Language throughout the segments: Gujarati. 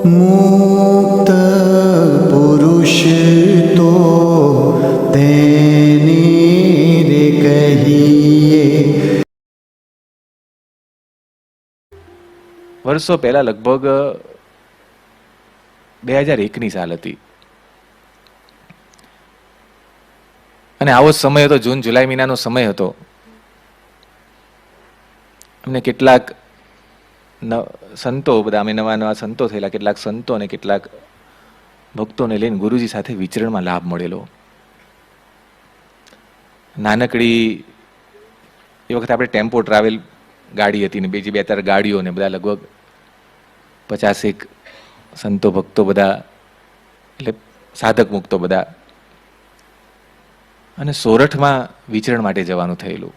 મુક્ત પુરુષ તો તેની રે કહીએ. વર્ષો પહેલા લગભગ 2001ની સાલ હતી અને આવો સમય હતો, જૂન જુલાઈ મહિનાનો સમય હતો. અમને કેટલાક સંતો, બધા અમે નવા નવા સંતો થયેલા, કેટલાક સંતો અને કેટલાક ભક્તોને લઈને ગુરુજી સાથે વિચરણમાં લાભ મળેલો. નાનકડી એ વખતે આપણે ટેમ્પો ટ્રાવેલ ગાડી હતી ને બીજી 2-4 ગાડીઓ ને બધા લગભગ 50 સંતો ભક્તો બધા, એટલે સાધક મુક્તો બધા, અને સોરઠમાં વિચરણ માટે જવાનું થયેલું.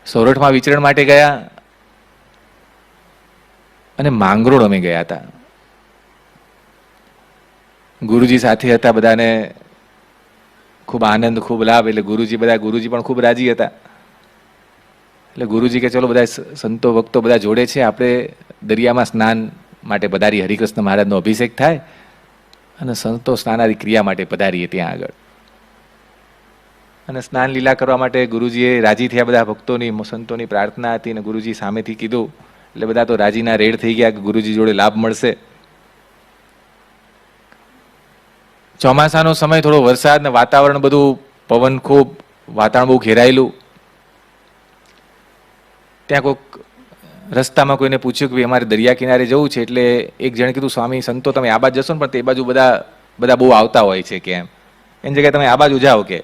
સોરઠમાં વિચરણ માટે ગયા અને માંગરોળ અમે ગયા હતા. ગુરુજી સાથે હતા, બધાને ખૂબ આનંદ, ખૂબ લાભ. એટલે ગુરુજી પણ ખૂબ રાજી હતા. એટલે ગુરુજી કે ચલો બધા સંતો ભક્તો બધા જોડે છે, આપણે દરિયામાં સ્નાન માટે પધારી, હરિકૃષ્ણ મહારાજનો અભિષેક થાય અને સંતો સ્નાનાદિ ક્રિયા માટે પધારીએ ત્યાં આગળ. અને સ્નાન લીલા કરવા માટે ગુરુજીએ રાજી થયા. બધા ભક્તોની, સંતોની પ્રાર્થના હતી અને ગુરુજી સામેથી કીધું એટલે બધા તો રાજીના રેડ થઈ ગયા કે ગુરુજી જોડે લાભ મળશે. ચોમાસાનો સમય, થોડો વરસાદ ને વાતાવરણ બધું, પવન ખૂબ, વાતાવરણ બહુ ઘેરાયેલું. ત્યાં કોઈક રસ્તામાં કોઈને પૂછ્યું કે ભાઈ અમારે દરિયા કિનારે જવું છે. એટલે એક જણે કીધું, સ્વામી સંતો તમે આ બાજુ જશો ને, પણ તે બાજુ બધા બહુ આવતા હોય છે કે એની જગ્યાએ તમે આ બાજુ જાઓ કે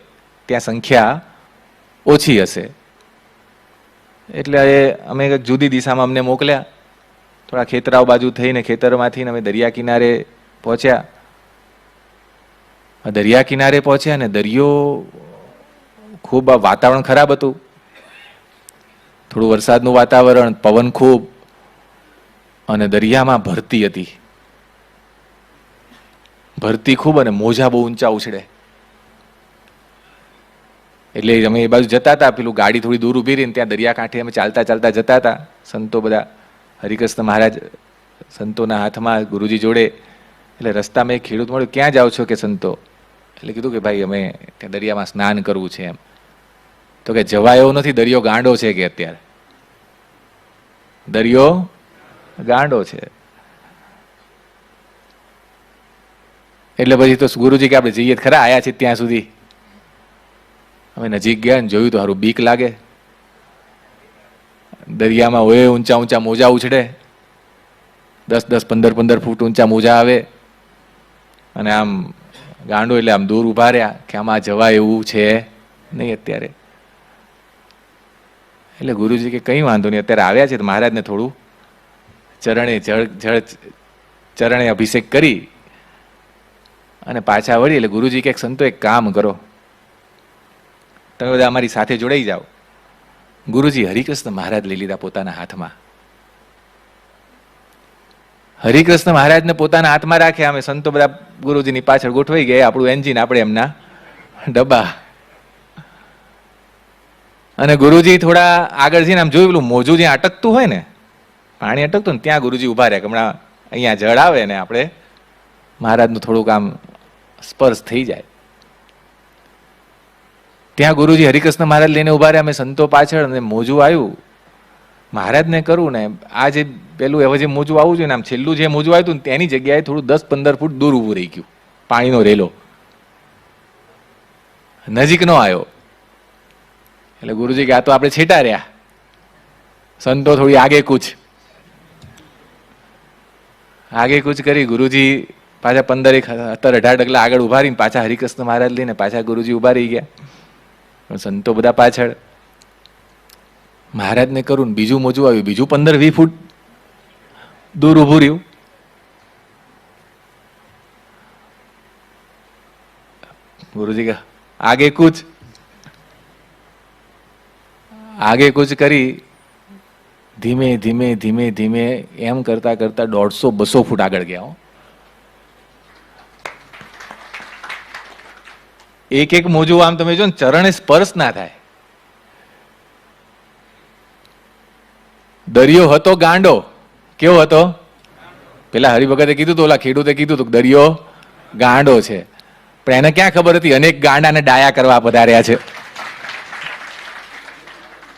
ત્યાં સંખ્યા ઓછી હશે. એટલે અમે જુદી દિશામાં અમને મોકલ્યા. થોડા ખેતરાઓ બાજુ થઈને, ખેતરમાંથી અમે દરિયા કિનારે પહોંચ્યા. દરિયા કિનારે પહોંચ્યા ને દરિયો ખૂબ, વાતાવરણ ખરાબ હતું, થોડું વરસાદનું વાતાવરણ, પવન ખૂબ, અને દરિયામાં ભરતી હતી. ભરતી ખૂબ અને મોજા બહુ ઊંચા ઉછળે. એટલે અમે એ બાજુ જતા હતા, પેલું ગાડી થોડી દૂર ઊભી રહીને ત્યાં દરિયા કાંઠે અમે ચાલતા ચાલતા જતા હતા. સંતો બધા, હરિકૃષ્ણ મહારાજ સંતોના હાથમાં, ગુરુજી જોડે. એટલે રસ્તામાં એક ખેડૂત મળ્યો, ક્યાં જાઓ છો કે સંતો? એટલે કીધું કે ભાઈ અમે ત્યાં દરિયામાં સ્નાન કરવું છે એમ. તો કે જવાય એવો નથી, દરિયો ગાંડો છે કે અત્યારે દરિયો ગાંડો છે. એટલે પછી તો ગુરુજી કે આપણે જઈએ ખરા, આયા છે ત્યાં સુધી. અમે નજીક ગયા ને જોયું તો સારું બીક લાગે. દરિયામાં હોય ઊંચા ઊંચા મોજા ઉછળે, 10-10, 15-15 ફૂટ ઊંચા મોજા આવે. અને આમ ગાંડો એટલે આમ દૂર ઉભા રહ્યા કે આમાં જવાય એવું છે નહીં અત્યારે. એટલે ગુરુજી કે કંઈ વાંધો નહીં, અત્યારે આવ્યા છે તો મહારાજને થોડું ચરણે અભિષેક કરી અને પાછા વળી. એટલે ગુરુજી કે સંતો એક કામ કરો, તમે બધા અમારી સાથે જોડાઈ જાઓ. ગુરુજી હરિકૃષ્ણ મહારાજ લઈ લીધા પોતાના હાથમાં. હરિકૃષ્ણ મહારાજને પોતાના હાથમાં રાખ્યા. અમે સંતો બધા ગુરુજીની પાછળ ગોઠવાઈ ગયા, આપણું એન્જિન, આપણે એમના ડબ્બા. અને ગુરુજી થોડા આગળ જઈને આમ જોયું, પેલું મોજું જ્યાં અટકતું હોય ને, પાણી અટકતું ને, ત્યાં ગુરુજી ઉભા રહ્યા કે હમણાં અહીંયા જળ આવે ને આપણે મહારાજનું થોડુંક આમ સ્પર્શ થઈ જાય. ત્યાં ગુરુજી હરિકૃષ્ણ મહારાજ લઈને ઉભા રહ્યા. અમે સંતો પાછળ, અને મોજું આવ્યું મહારાજને કરવું ને, આ જે પેલું હવે જે મોજું આવવું જોઈએ ને, આમ છેલ્લું જે મોજું આવ્યું ને તેની જગ્યાએ થોડું 10-15 ફૂટ દૂર ઊભું રહી ગયું. પાણીનો રેલો નજીક નો આવ્યો. એટલે ગુરુજી કે આ તો આપણે છેટા રહ્યા. સંતો થોડી આગે કૂચ કરી ગુરુજી પાછા 15-17-18 ડગલા આગળ ઉભા રહીને પાછા હરિકૃષ્ણ મહારાજ લઈને પાછા ગુરુજી ઉભા રહી ગયા. સંતો બધા પાછળ. મહારાજને કરું, બીજું મોજું આવ્યું, બીજું 15-20 ફૂટ દૂર ઊભું રહ્યું. ગુરુજી કે આગે કૂચ કરી ધીમે ધીમે ધીમે ધીમે એમ કરતા કરતા 150-200 ફૂટ આગળ ગયા. એક એક મોજું આમ તમે જો ને, ચરણે સ્પર્શ ના થાય. દરિયો હતો ગાંડો, કેવો હતો? પેલા હરિભગતે કીધું હતું, ઓલા ખેડૂતે કીધું હતું દરિયો ગાંડો છે, પણ એને ક્યાં ખબર હતી અનેક ગાંડાને ડાયા કરવા પધાર્યા છે.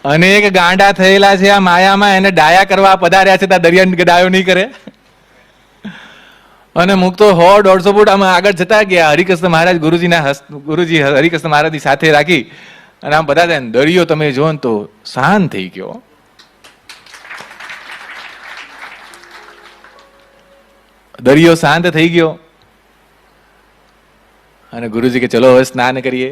અનેક ગાંડા થયેલા છે આ માયામાં, એને ડાયા કરવા પધાર્યા છે. ત્યાં દરિયા ડાયો નહીં કરે. અને મુક્તો 100-150 ફૂટ આમ આગળ જતા ગયા. હરિકૃષ્ણ મહારાજ ગુરુજી હરિકૃષ્ણ મહારાજની સાથે રાખી અને આમ બધા જાય. દરિયો તમે જો ને તો શાંત થઈ ગયો. દરિયો શાંત થઈ ગયો. અને ગુરુજી કે ચલો હવે સ્નાન કરીએ.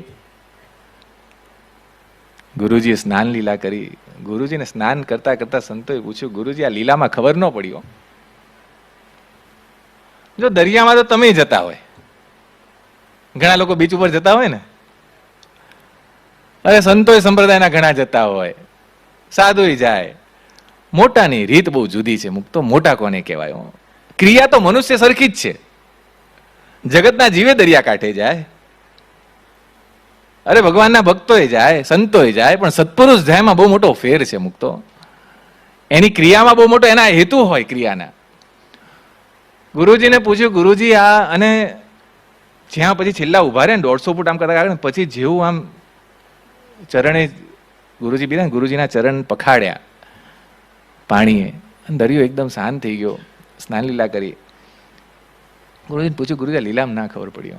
ગુરુજીએ સ્નાન લીલા કરી. ગુરુજીને સ્નાન કરતા કરતા સંતોએ પૂછ્યું, ગુરુજી આ લીલામાં ખબર ન પડ્યો? જો દરિયામાં તો તમે જતા હોય, ઘણા લોકો બીચ ઉપર જતા હોય ને, અરે સંતોય સંપ્રદાયના ઘણા જતા હોય, સાધુય જાય. મોટાની રીત બહુ જુદી છે. મુક્તો મોટા કોને કહેવાય? ક્રિયા તો મનુષ્ય સરખી જ છે. જગતના જીવે દરિયા કાંઠે જાય, અરે ભગવાનના ભક્તોય જાય, સંતોય જાય, પણ સત્પુરુષ જાયમાં બહુ મોટો ફેર છે. મુક્તો એની ક્રિયામાં બહુ મોટો એના હેતુ હોય ક્રિયાના. ગુરુજીને પૂછ્યું, ગુરુજી આ, અને જ્યાં પછી છેલ્લા ઉભા રહે ને 150 ફૂટ આમ કરતા પછી જેવું આમ ચરણે ગુરુજી બીજા, ગુરુજીના ચરણ પખાડ્યા પાણીએ, દરિયો એકદમ શાંત થઈ ગયો. સ્નાન લીલા કરી. ગુરુજીને પૂછ્યું, ગુરુજી લીલામાં ના ખબર પડી?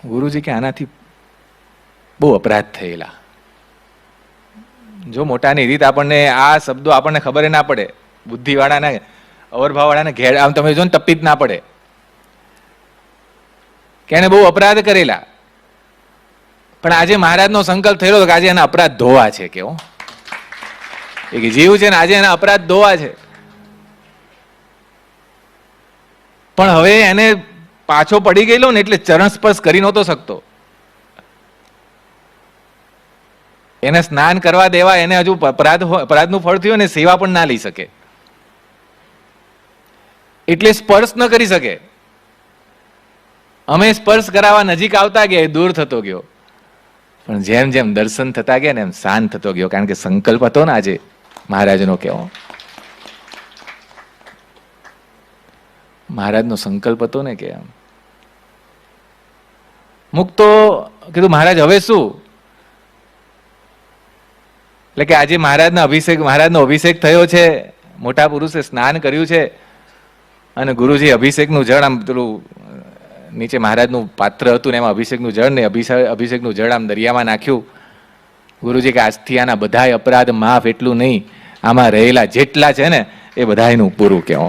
ગુરુજી કે આનાથી બહુ અપરાધ થયેલા. જો મોટાની રીત આપણને આ શબ્દો આપણને ખબર ના પડે, બુદ્ધિવાળાને અવરભાવવાળાને ઘેર આમ તમે જો ને તપી જ ના પડે કે એને બહુ અપરાધ કરેલા. પણ આજે મહારાજનો સંકલ્પ થયેલો કે આજે એના અપરાધ ધોવા છે. કેવો એ જીવ છે ને, આજે એના અપરાધ ધોવા છે. પણ હવે એને પાછો પડી ગયેલો ને એટલે ચરણ સ્પર્શ કરી નહોતો શકતો. એને સ્નાન કરવા દેવા, એને હજુ અપરાધનું ફળ થયું ને સેવા પણ ના લઈ શકે, એટલે સ્પર્શ ન કરી શકે. અમે સ્પર્શ કરાવવા નજીક આવતા ગયા, દૂર થતો ગયો. પણ જેમ જેમ દર્શન થતા ગયા ને એમ શાંત થતો ગયો, કારણ કે સંકલ્પ હતો ને આજે મહારાજનો. કેવો મહારાજનો સંકલ્પ હતો ને કે મુક્તો કીધું, મહારાજ હવે શું? એટલે કે આજે મહારાજનો અભિષેક થયો છે, મોટા પુરુષે સ્નાન કર્યું છે, અને ગુરુજી અભિષેકનું જળ આમ પેલું નીચે મહારાજનું પાત્ર હતું ને એમાં અભિષેકનું જળ ને અભિષેકનું જળ આમ દરિયામાં નાખ્યું. ગુરુજી કે આજથી આના બધા અપરાધ માફ, એટલું નહીં, આમાં રહેલા જેટલા છે ને એ બધાયનું પૂરું. કેવો